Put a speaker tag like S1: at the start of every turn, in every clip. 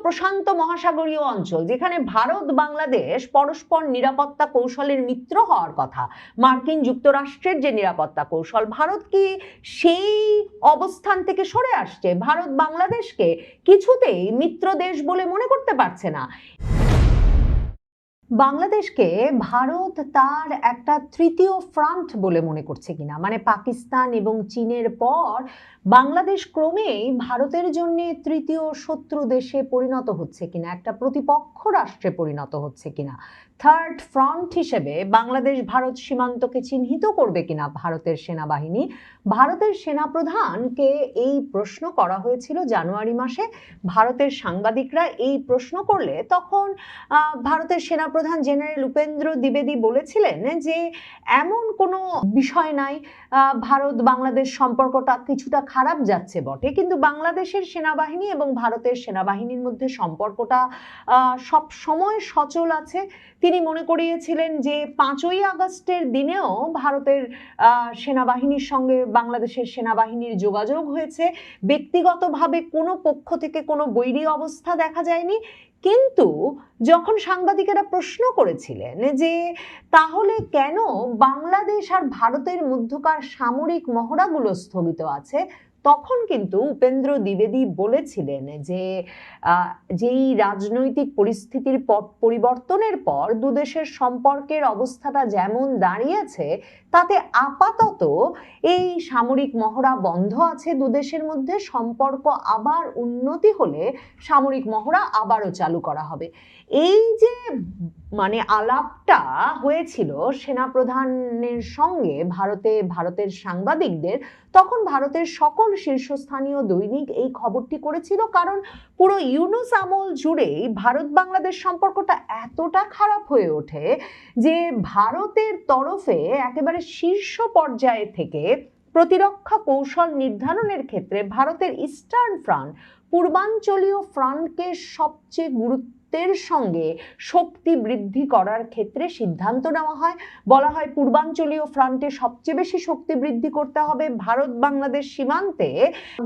S1: প্রশান্ত মহাসাগরীয় অঞ্চল, যেখানে ভারত বাংলাদেশ পরস্পর নিরাপত্তা কৌশলের মিত্র হওয়ার কথা, মার্কিন যুক্তরাষ্ট্রের যে নিরাপত্তা কৌশল, ভারত কি সেই অবস্থান থেকে সরে আসছে? ভারত বাংলাদেশকে কিছুতেই মিত্র দেশ বলে মনে করতে পারছে না। বাংলাদেশকে ভারত তার একটা তৃতীয় ফ্রন্ট বলে মনে করছে কিনা, মানে পাকিস্তান এবং চীনের পর বাংলাদেশ ক্রমেই ভারতের জন্য তৃতীয় শত্রু দেশে পরিণত হচ্ছে কিনা, একটা প্রতিপক্ষ রাষ্ট্রে পরিণত হচ্ছে কিনা, থার্ড ফ্রন্ট হিসেবে বাংলাদেশ ভারত সীমান্তকে চিহ্নিত করবে কিনা ভারতের সেনাবাহিনী। ভারতের সেনাপ্রধানকে এই প্রশ্ন করা হয়েছিল জানুয়ারি মাসে। ভারতের সাংবাদিকরা এই প্রশ্ন করলে তখন ভারতের সেনাপ্রধান জেনারেল উপেন্দ্র দ্বিবেদী বলেছিলেন যে এমন কোনো বিষয় নাই, ভারত বাংলাদেশ সম্পর্কটা কিছুটা খারাপ যাচ্ছে বটে, কিন্তু বাংলাদেশের সেনাবাহিনী এবং ভারতের সেনাবাহিনীর মধ্যে সম্পর্কটা সব সময় সচল আছে। তিনি মনে করিয়েছিলেন যে 5ই আগস্টের দিনেও ভারতের সেনাবাহিনীর সঙ্গে বাংলাদেশের সেনাবাহিনীর যোগাযোগ হয়েছে, ব্যক্তিগতভাবে কোনো পক্ষ থেকে কোনো বৈরী অবস্থা দেখা যায়নি। কিন্তু যখন সাংবাদিকেরা প্রশ্ন করেছিলেন যে তাহলে কেন বাংলাদেশ আর ভারতের মধ্যকার সামরিক মহড়াগুলো স্থগিত আছে, তখন কিন্তু উপেন্দ্র দ্বিবেদী বলেছিলেন যে যেই রাজনৈতিক পরিস্থিতির পট পরিবর্তনের পর দুদেশের সম্পর্কের অবস্থাটা যেমন দাঁড়িয়েছে তাতে আপাতত এই সামরিক মহড়া বন্ধ আছে দুদেশের মধ্যে, সম্পর্ক আবার উন্নতি হলে সামরিক মহড়া আবারও চালু করা হবে। এই যে মানে আলাপটা হয়েছিল সেনাপ্রধানের সঙ্গে ভারতের সাংবাদিকদের, তখন ভারতের সকল শীর্ষস্থানীয় দৈনিক এই খবরটি করেছিল, কারণ পুরো ইউনূস আমল জুড়েই ভারত বাংলাদেশ সম্পর্কটা এতটা খারাপ হয়ে ওঠে যে ভারতের তরফে একেবারে শীর্ষ পর্যায়ে থেকে প্রতিরক্ষা কৌশল নির্ধারণের ক্ষেত্রে ভারতের ইস্টার্ন ফ্রন্ট, পূর্বাঞ্চলীয় ফ্রন্টকে সবচেয়ে গুরুত্বের সঙ্গে শক্তি বৃদ্ধি করার ক্ষেত্রে সিদ্ধান্ত নেওয়া হয়। বলা হয় পূর্বাঞ্চলীয় ফ্রন্টে সবচেয়ে বেশি শক্তি বৃদ্ধি করতে হবে। ভারত বাংলাদেশ সীমান্তে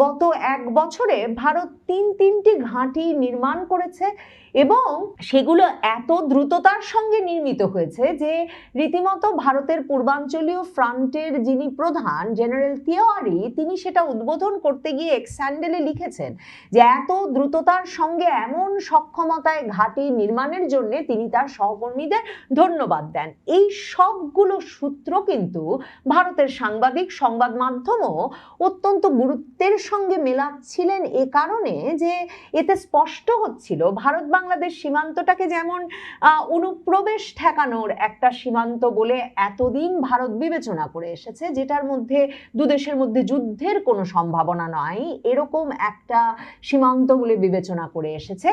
S1: গত 1 বছরে ভারত তিনটি ঘাঁটি নির্মাণ করেছে এবং সেগুলো এত দ্রুততার সঙ্গে নির্মিত হয়েছে যে রীতিমতো ভারতের পূর্বাঞ্চলীয় ফ্রন্টের যিনি প্রধান জেনারেল তিওয়ারি, তিনি সেটা উদ্বোধন করতে গিয়ে এক্স হ্যান্ডেলে লিখেছেন যে এত দ্রুততার সঙ্গে এমন সক্ষমতায় ঘাঁটি নির্মাণের জন্য তিনি তার সহকর্মীদের ধন্যবাদ দেন। এই সবগুলো সূত্র কিন্তু ভারতের সংবাদ মাধ্যমও অত্যন্ত গুরুত্বের সঙ্গে মেলাচ্ছিলেন, এ কারণে যে এতে স্পষ্ট হচ্ছিল ভারত বাংলাদেশ সীমান্তটাকে যেমন অনুপ্রবেশ ঠেকানোর একটা সীমান্ত বলে এতদিন ভারত বিবেচনা করে এসেছে, যেটার মধ্যে দুদেশের মধ্যে যুদ্ধের কোনো সম্ভাবনা নয়, এরকম একটা সীমান্ত বলে বিবেচনা করে এসেছে।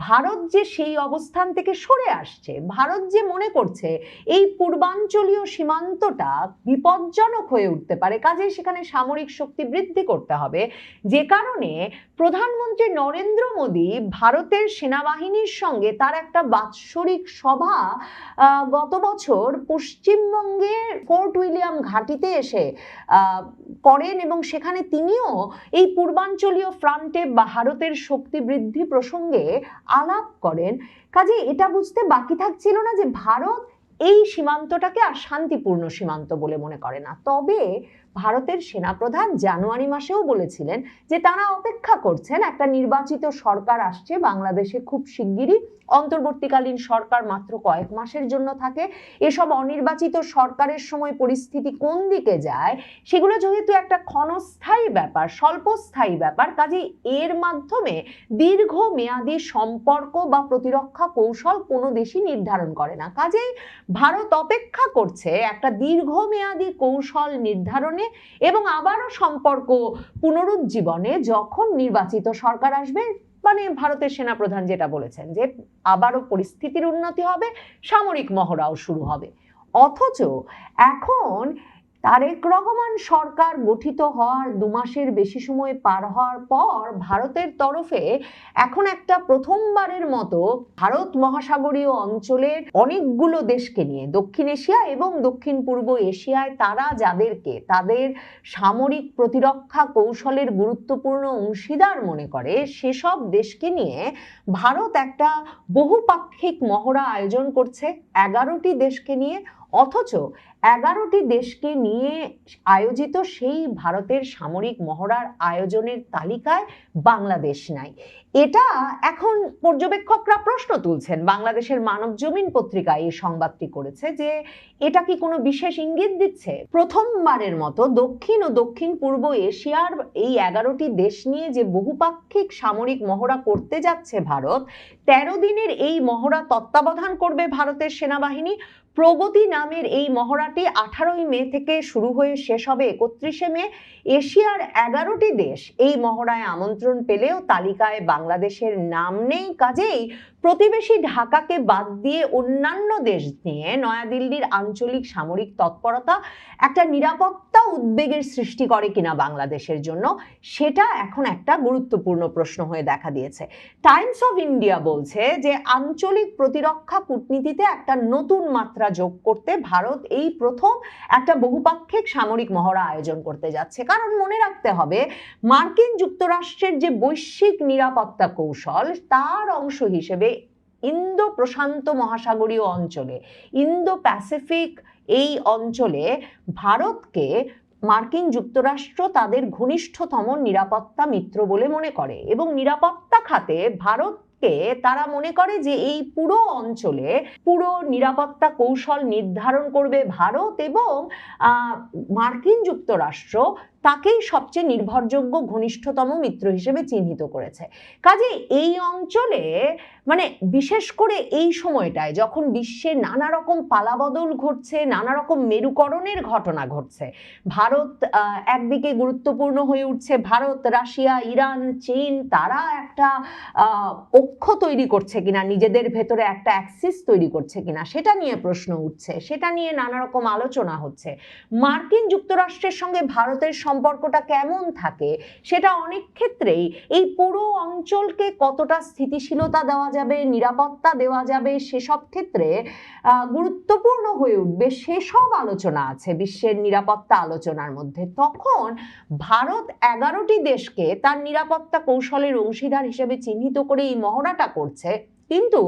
S1: ভারত যে সেই অবস্থান থেকে সরে আসছে, ভারত যে মনে করছে এই পূর্বাঞ্চলীয় সীমান্তটা বিপজ্জনক হয়ে উঠতে পারে, কাজেই সেখানে সামরিক শক্তি বৃদ্ধি করতে হবে, যে কারণে প্রধানমন্ত্রী নরেন্দ্র মোদী ভারতের সেনাবাহিনীর সঙ্গে তার একটা বাৎসরিক সভা গত বছর পশ্চিমবঙ্গের ফোর্ট উইলিয়াম ঘাঁটিতে এসে করেন এবং সেখানে তিনিও এই পূর্বাঞ্চলীয় ফ্রন্টে ভারতের শক্তি বৃদ্ধি প্রসঙ্গে আলাপ করেন। কাজে এটা বুঝতে বাকি থাকছিল না যে ভারত এই সীমান্তটাকে আর শান্তিপূর্ণ সীমান্ত বলে মনে করে না। তবে ভারতের সেনাপ্রধান জানুয়ারি মাসেও বলেছিলেন যে তারা অপেক্ষা করছেন, একটা নির্বাচিত সরকার আসছে বাংলাদেশে খুব শিগগিরই, অন্তর্বর্তীকালীন সরকার মাত্র কয়েক মাসের জন্য থাকে, এসব অনির্বাচিত সরকারের সময় পরিস্থিতি কোন দিকে যায় সেগুলো যেহেতু একটা ক্ষণস্থায়ী ব্যাপার, স্বল্পস্থায়ী ব্যাপার, কাজেই এর মাধ্যমে দীর্ঘমেয়াদী সম্পর্ক বা প্রতিরক্ষা কৌশল কোনো দেশই নির্ধারণ করে না। কাজেই ভারত অপেক্ষা করছে একটা দীর্ঘমেয়াদী কৌশল নির্ধারণে এবং আবারও সম্পর্ক পুনরুজ্জীবনে যখন নির্বাচিত সরকার আসবে। মানে ভারতের সেনাপ্রধান যেটা বলেছেন যে আবারও পরিস্থিতির উন্নতি হবে, সামরিক মহড়াও শুরু হবে। অথচ এখন তারেক রহমান সরকার গঠিত হওয়ার 2 মাসের বেশি সময় পার হওয়ার পর ভারতের তরফে এখন একটা প্রথমবারের মতো ভারত মহাসাগরীয় অঞ্চলের অনেকগুলো দেশকে নিয়ে দক্ষিণ এশিয়া এবং দক্ষিণ পূর্ব এশিয়ায় তারা যাদেরকে তাদের সামরিক প্রতিরক্ষা কৌশলের গুরুত্বপূর্ণ অংশীদার মনে করে সেসব দেশকে নিয়ে ভারত একটা বহুপাক্ষিক মহড়া আয়োজন করছে 11টি দেশকে নিয়ে। অথচ 11টি দেশকে নিয়ে আয়োজিত সেই ভারতের সামরিক মহড়ার আয়োজনের তালিকায় বাংলাদেশ নাই। এটা এখন পর্যবেক্ষকরা প্রশ্ন তুলছেন। বাংলাদেশের মানবজমিন পত্রিকা এই সংবাদটি করেছে যে এটা কি কোনো বিশেষ ইঙ্গিত দিচ্ছে? প্রথমবারের মতো দক্ষিণ ও দক্ষিণ পূর্ব এশিয়ার এই 11টি দেশ নিয়ে যে বহুপাক্ষিক সামরিক মহড়া করতে যাচ্ছে ভারত, 13 দিনের এই মহড়া তত্ত্বাবধান করবে ভারতের সেনাবাহিনী। প্রগতি নামের এই মহড়াটি 18ই মে থেকে শুরু হয়ে শেষ হবে 31শে মে। এশিয়ার 11টি দেশ এই মহড়ায় আমন্ত্রণ পেলেও তালিকায় বাংলাদেশের নাম নেই। কাজেই প্রতিবেশী ঢাকাকে বাদ দিয়ে অন্যান্য দেশ নিয়ে নয়াদিল্লির আঞ্চলিক সামরিক তৎপরতা একটা নিরাপত্তা উদ্বেগের সৃষ্টি করে কিনা বাংলাদেশের জন্য, সেটা এখন একটা গুরুত্বপূর্ণ প্রশ্ন হয়ে দেখা দিয়েছে। টাইমস অফ ইন্ডিয়া বলছে যে আঞ্চলিক প্রতিরক্ষা কূটনীতিতে একটা নতুন মাত্রা যোগ করতে ভারত এই প্রথম একটা বহুপাক্ষিক সামরিক মহড়া আয়োজন করতে যাচ্ছে। কারণ মনে রাখতে হবে, মার্কিন যুক্তরাষ্ট্রের যে বৈশ্বিক নিরাপত্তা কৌশল তার অংশ হিসেবে ইন্দো প্রশান্ত মহাসাগরীয় অঞ্চলে, ইন্দো প্যাসিফিক এই অঞ্চলে ভারতকে মার্কিন যুক্তরাষ্ট্র তাদের ঘনিষ্ঠতম নিরাপত্তা মিত্র বলে মনে করে এবং নিরাপত্তা খাতে ভারতকে তারা মনে করে যে এই পুরো অঞ্চলে পুরো নিরাপত্তা কৌশল নির্ধারণ করবে ভারত এবং মার্কিন যুক্তরাষ্ট্র তাকেই সবচেয়ে নির্ভরযোগ্য ঘনিষ্ঠতম মিত্র হিসেবে চিহ্নিত করেছে। কাজে এই অঞ্চলে মানে বিশেষ করে এই সময়টায় যখন বিশ্বে নানা রকম পালাবদল ঘটছে, নানা রকম মেরুকরণের ঘটনা ঘটছে, ভারত একদিকে গুরুত্বপূর্ণ হয়ে উঠছে, ভারত, রাশিয়া, ইরান, চীন তারা একটা অক্ষ তৈরি করছে কিনা, নিজেদের ভেতরে একটা অ্যাক্সিস তৈরি করছে কিনা সেটা নিয়ে প্রশ্ন উঠছে, সেটা নিয়ে নানা রকম আলোচনা হচ্ছে। মার্কিন যুক্তরাষ্ট্রের সঙ্গে ভারতের সম্পর্কটা কেমন থাকে সেটা অনেক ক্ষেত্রেই এই পুরো অঞ্চলকে কতটা স্থিতিশীলতা দেওয়া যাবে, নিরাপত্তা দেওয়া যাবে সেসব ক্ষেত্রে গুরুত্বপূর্ণ হয়ে উঠবে। সেসব আলোচনা আছে বিশ্বের নিরাপত্তা আলোচনার মধ্যে। তখন ভারত 11টি দেশকে তার নিরাপত্তা কৌশলের অংশীদার হিসেবে চিহ্নিত করে এই মহড়াটা করছে, কিন্তু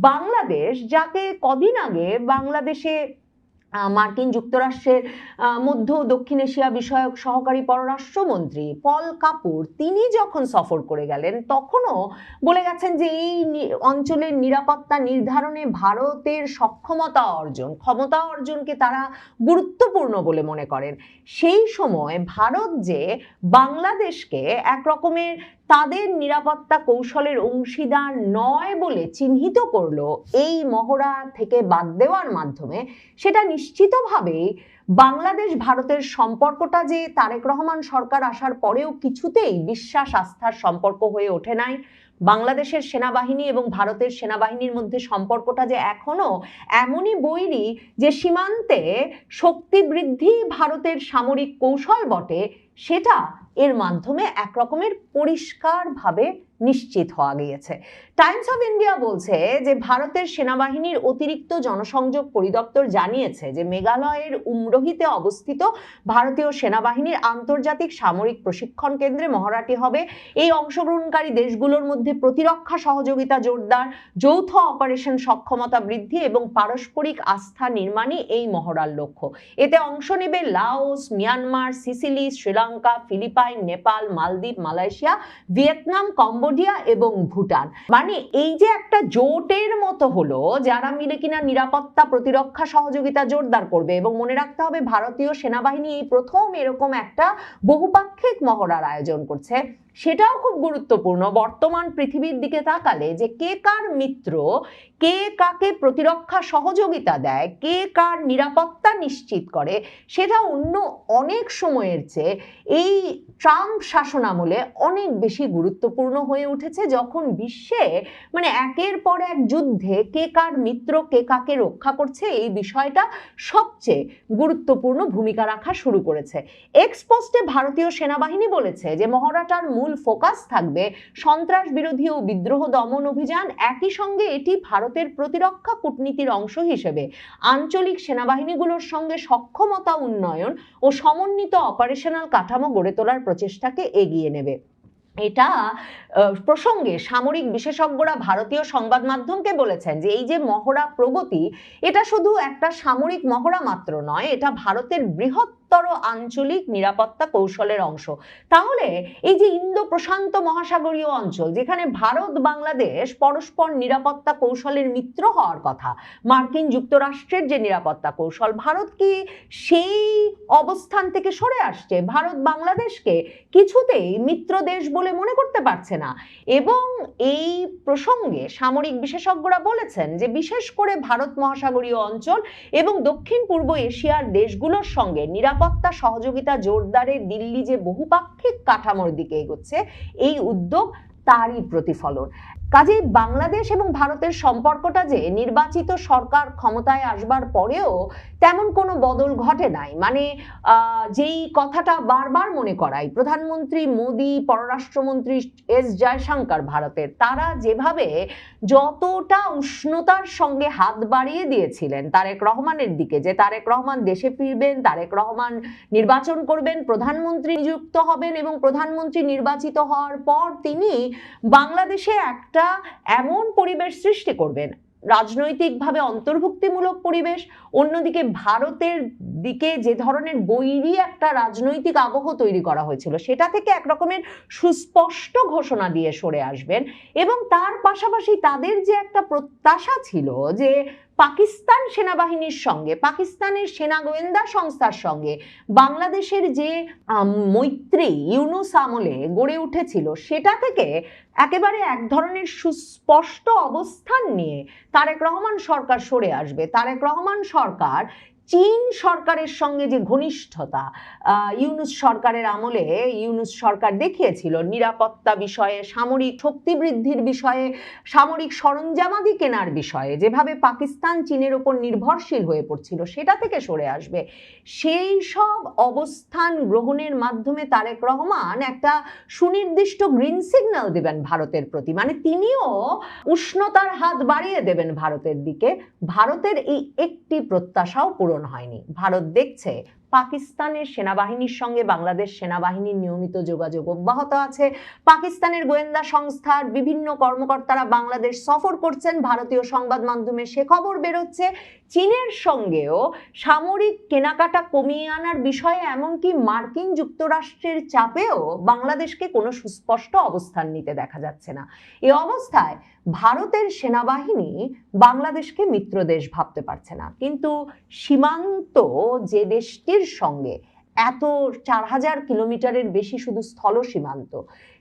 S1: বাংলাদেশ, যাকে কদিন আগে বাংলাদেশে মার্কিন যুক্তরাষ্ট্রের মধ্য দক্ষিণ এশিয়া বিষয়ক সহকারী পররাষ্ট্রমন্ত্রী পল কাপুর তিনি যখন সফর করে গেলেন তখনও বলে গেছেন যে এই অঞ্চলের নিরাপত্তা নির্ধারণে ভারতের ক্ষমতা অর্জনকে তারা গুরুত্বপূর্ণ বলে মনে করেন। সেই সময় ভারত যে বাংলাদেশকে এক রকমের তাদের নিরাপত্তা কৌশলের অংশীদার নয় বলে চিহ্নিত করলো এই মহড়া থেকে বাদ দেওয়ার মাধ্যমে, সেটা নিশ্চিতভাবেই বাংলাদেশ ভারতের সম্পর্কটা যে তারেক রহমান সরকার আসার পরেও কিছুতেই বিশ্বাস আস্থার সম্পর্ক হয়ে ওঠে নাই, বাংলাদেশের সেনাবাহিনী এবং ভারতের সেনাবাহিনীর মধ্যে সম্পর্কটা যে এখনো এমনই বৈরী যে সীমান্তে শক্তি বৃদ্ধি ভারতের সামরিক কৌশল বটে, সেটা এর মাধ্যমে এক রকমের পরিষ্কারভাবে নিশ্চিত হওয়া গিয়েছে। টাইমস অফ ইন্ডিয়া বলছে যে ভারতের সেনাবাহিনীর অতিরিক্ত জনসংযোগ পরিদপ্তর জানিয়েছে যে মেঘালয়ের উমরোহিতে অবস্থিত ভারতীয় সেনাবাহিনীর আন্তর্জাতিক সামরিক প্রশিক্ষণ কেন্দ্রে মহড়াটি হবে। এই অংশগ্রহণকারী দেশগুলোর মধ্যে প্রতিরক্ষা সহযোগিতা জোরদার, যৌথ অপারেশন সক্ষমতা বৃদ্ধি এবং পারস্পরিক আস্থা নির্মাণই এই মহড়ার লক্ষ্য। এতে অংশ নেবে Laos, Myanmar, Sicily, Sri Lanka, Philippine, Nepal, মালদ্বীপ, মালয়েশিয়া, ভিয়েতনাম, কম্বোডিয়া এবং ভুটান। মানে এই যে একটা জোটের মতো হলো যারা মিলে কিনা নিরাপত্তা প্রতিরক্ষা সহযোগিতা জোরদার করবে। এবং মনে রাখতে হবে ভারতীয় সেনাবাহিনী এই প্রথম এরকম একটা বহুপাক্ষিক মহড়ার আয়োজন করছে। সেটাও খুব গুরুত্বপূর্ণ বর্তমান পৃথিবীর দিকে তাকালে, যে কে কার মিত্র, কে কাকে প্রতিরক্ষা সহযোগিতা দেয়, কে কার নিরাপত্তা নিশ্চিত করে, সেটা অন্য অনেক সময়ের চেয়ে এই ট্রাম্প শাসনামলে অনেক বেশি গুরুত্বপূর্ণ হয়ে উঠেছে, যখন বিশ্বে মানে একের পর এক যুদ্ধে কে কার মিত্র, কে কাকে রক্ষা করছে, এই বিষয়টা সবচেয়ে গুরুত্বপূর্ণ ভূমিকা রাখা শুরু করেছে। এক্সপোস্টে ভারতীয় সেনাবাহিনী বলেছে যে মহড়াটার মূল ফোকাস থাকবে সন্ত্রাস বিরোধী ও বিদ্রোহ দমন অভিযান। একই সঙ্গে এটি ভারতের প্রতিরক্ষা কূটনীতির অংশ হিসেবে আঞ্চলিক সেনাবাহিনীগুলোর সঙ্গে সক্ষমতা উন্নয়ন ও সমন্বিত অপারেশনাল কাঠামো গড়ে তোলার প্রচেষ্টাকে এগিয়ে নেবে। এটা প্রসঙ্গে সামরিক বিশেষজ্ঞরা ভারতীয় সংবাদ মাধ্যমকে বলেছেন যে এই যে মহড়া প্রগতি, এটা শুধু একটা সামরিক মহড়া মাত্র নয়, এটা ভারতের বৃহত্তর আঞ্চলিক নিরাপত্তা কৌশলের অংশ। তাহলে এই যে ইন্দো প্রশান্ত মহাসাগরীয় অঞ্চল, যেখানে ভারত বাংলাদেশ পরস্পর নিরাপত্তা কৌশলের মিত্র হওয়ার কথা, মার্কিন যুক্তরাষ্ট্রের যে নিরাপত্তা কৌশল, ভারত কি সেই অবস্থান থেকে সরে আসছে? ভারত বাংলাদেশকে কিছুতেই মিত্র দেশ বলে মনে করতে পারছে না। এবং এই প্রসঙ্গে সামরিক বিশেষজ্ঞরা বলেছেন যে বিশেষ করে ভারত মহাসাগরীয় অঞ্চল এবং দক্ষিণ পূর্ব এশিয়ার দেশগুলোর সঙ্গে নিরাপত্তা সহযোগিতা জোরদারে দিল্লি যে বহুপাক্ষিক কাঠামোর দিকে এগোচ্ছে, এই উদ্যোগ তারই প্রতিফলন। কাজেই বাংলাদেশ এবং ভারতের সম্পর্কটা যে নির্বাচিত সরকার ক্ষমতায় আসবার পরেও তেমন কোনো বদল ঘটে নাই, মানে যেই কথাটা বারবার মনে করাই প্রধানমন্ত্রী মোদী, পররাষ্ট্রমন্ত্রী এস জয়শঙ্কর ভারতের, তারা যেভাবে যতটা উষ্ণতার সঙ্গে হাত বাড়িয়ে দিয়েছিলেন তারেক রহমানের দিকে, যে তারেক রহমান দেশে ফিরবেন, তারেক রহমান নির্বাচন করবেন, প্রধানমন্ত্রী নিযুক্ত হবেন এবং প্রধানমন্ত্রী নির্বাচিত হওয়ার পর তিনি বাংলাদেশে একটা এমন পরিবেশ সৃষ্টি করবেন, রাজনৈতিকভাবে অন্তর্ভুক্তিমূলক পরিবেশ, অন্যদিকে ভারতের দিকে যে ধরনের বৈরী একটা রাজনৈতিক আবহ তৈরি করা হয়েছিল সেটা থেকে এক রকমের সুস্পষ্ট ঘোষণা দিয়ে সরে আসবেন। এবং তার পাশাপাশি তাদের যে একটা প্রত্যাশা ছিল যে পাকিস্তান সেনাবাহিনীর সঙ্গে, পাকিস্তানের সেনা গোয়েন্দা সংস্থার সঙ্গে বাংলাদেশের যে মৈত্রী ইউনূস আমলে গড়ে উঠেছিল, সেটা থেকে একেবারে এক ধরনের সুস্পষ্ট অবস্থান নিয়ে তারেক রহমান সরকার সরে আসবে। তারেক রহমান সরকার চীন সরকারের সঙ্গে যে ঘনিষ্ঠতা ইউনূস সরকারের আমলে ইউনূস সরকার দেখিয়েছিল নিরাপত্তা বিষয়ে, সামরিক শক্তি বৃদ্ধির বিষয়ে, সামরিক সরঞ্জামাদি কেনার বিষয়ে, যেভাবে পাকিস্তান চীনের ওপর নির্ভরশীল হয়ে পড়ছিল, সেটা থেকে সরে আসবে। সেই সব অবস্থান গ্রহণের মাধ্যমে তারেক রহমান একটা সুনির্দিষ্ট গ্রিন সিগন্যাল দেবেন ভারতের প্রতি, মানে তিনিও উষ্ণতার হাত বাড়িয়ে দেবেন ভারতের দিকে। ভারতের এই একটি প্রত্যাশাও পূরণ হয়নি। ভারত দেখছে পাকিস্তানের সেনাবাহিনীর সঙ্গে বাংলাদেশ সেনাবাহিনীর নিয়মিত যোগাযোগ অব্যাহত আছে, পাকিস্তানের গোয়েন্দা সংস্থার বিভিন্ন কর্মকর্তারা বাংলাদেশ সফর করছেন, ভারতীয় সংবাদ মাধ্যমে সে খবর বেরোচ্ছে। চীনের সঙ্গেও সামরিক কেনাকাটা কমিয়ে আনার বিষয়ে এমনকি মার্কিন যুক্তরাষ্ট্রের চাপেও বাংলাদেশকে কোনো সুস্পষ্ট অবস্থান নিতে দেখা যাচ্ছে না। এই অবস্থায় ভারতের সেনাবাহিনী বাংলাদেশকে মিত্র দেশ ভাবতে পারছে না, কিন্তু সীমান্ত যে দেশটির সঙ্গে এত 4000 কিলোমিটারের বেশি শুধু স্থল সীমান্ত,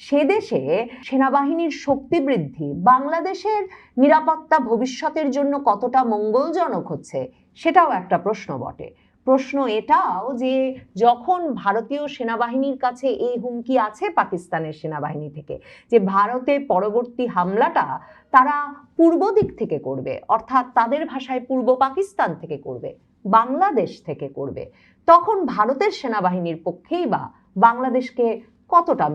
S1: সে দেশে সেনাবাহিনীর শক্তি বৃদ্ধি বাংলাদেশের নিরাপত্তা ভবিষ্যতের জন্য কতটা মঙ্গলজনক হচ্ছে, সেটাও একটা প্রশ্ন বটে। প্রশ্ন এটাও যে যখন ভারতীয় সেনাবাহিনীর কাছে এই হুমকি আছে পাকিস্তানের সেনাবাহিনী থেকে, যে ভারতে পরবর্তী হামলাটা তারা পূর্ব দিক থেকে করবে, অর্থাৎ তাদের ভাষায় পূর্ব পাকিস্তান থেকে করবে, বাংলাদেশ থেকে করবে, তখন ভারতের সেনাবাহিনীর পক্ষেই বা বাংলাদেশকে কতটা